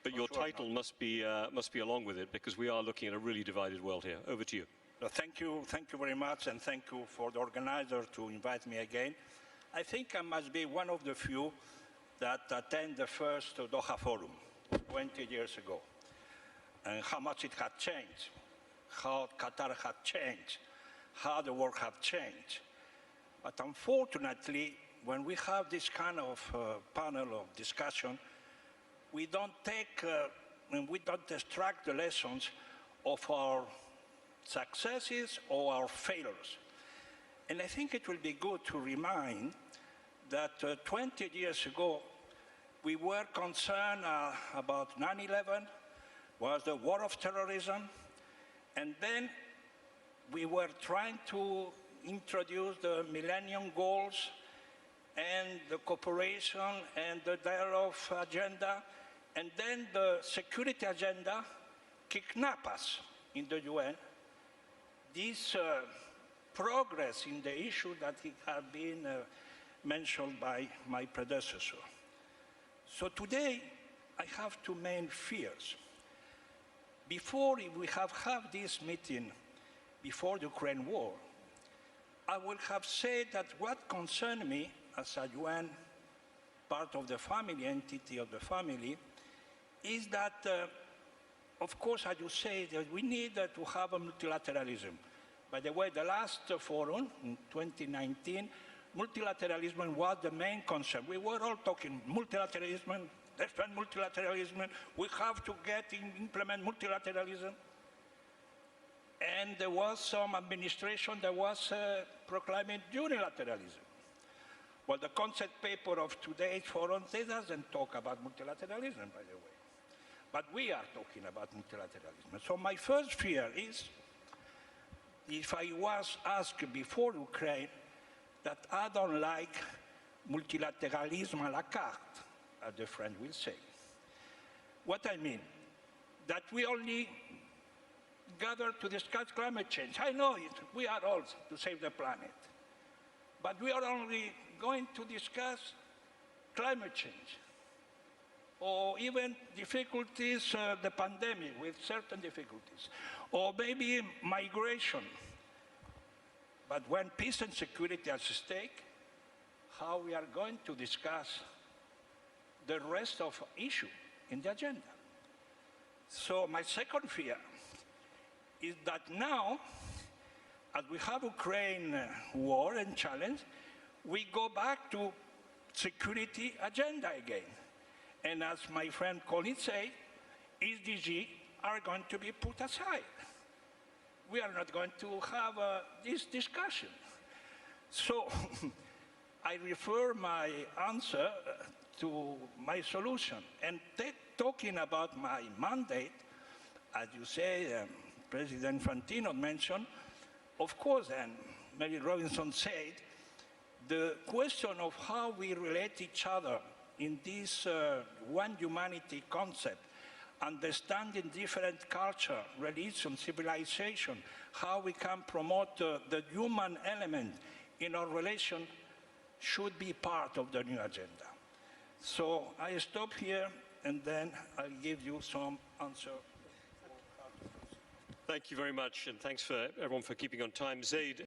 but your title must be along with it, because we are looking at a really divided world here. Over to you. Thank you very much, and thank you for the organizer to invite me again. I think I must be one of the few that attend the first Doha Forum 20 years ago, and how much it had changed, how Qatar had changed, how the world had changed. But unfortunately, when we have this kind of panel of discussion, we don't take and we don't extract the lessons of our successes or our failures. And I think it will be good to remind that 20 years ago, we were concerned about 9/11, was the war of terrorism, and then we were trying to introduce the Millennium Goals and the cooperation and the dialogue agenda, and then the security agenda kidnapped us in the UN. This progress in the issue that had been mentioned by my predecessor. So today, I have two main fears. Before we have had this meeting, before the Ukraine war, I would have said that what concerned me as a UN part of the family, entity of the family, is that, of course, as you say, that we need to have a multilateralism. By the way, the last forum in 2019, multilateralism was the main concern. We were all talking multilateralism, defend multilateralism, we have to implement multilateralism. And there was some administration that was proclaiming unilateralism. Well, the concept paper of today's forum doesn't talk about multilateralism, by the way. But we are talking about multilateralism. So my first fear is, if I was asked before Ukraine, that I don't like multilateralism à la carte, as the French will say. What I mean, that we only gather to discuss climate change. I know it, we are all to save the planet. But we are only going to discuss climate change, or even difficulties, the pandemic with certain difficulties, or maybe migration. But when peace and security are at stake, how we are going to discuss the rest of issue in the agenda. So my second fear is that now, as we have Ukraine war and challenge, we go back to security agenda again. And as my friend Colin said, SDG are going to be put aside. We are not going to have this discussion. So I refer my answer to my solution. And talking about my mandate, as you say, President Fantino mentioned, of course, and Mary Robinson said, the question of how we relate each other in this one humanity concept, understanding different culture, religion, civilization, how we can promote the human element in our relation should be part of the new agenda. So I stop here, and then I'll give you some answer. Thank you very much, and thanks for everyone for keeping on time. Zaid.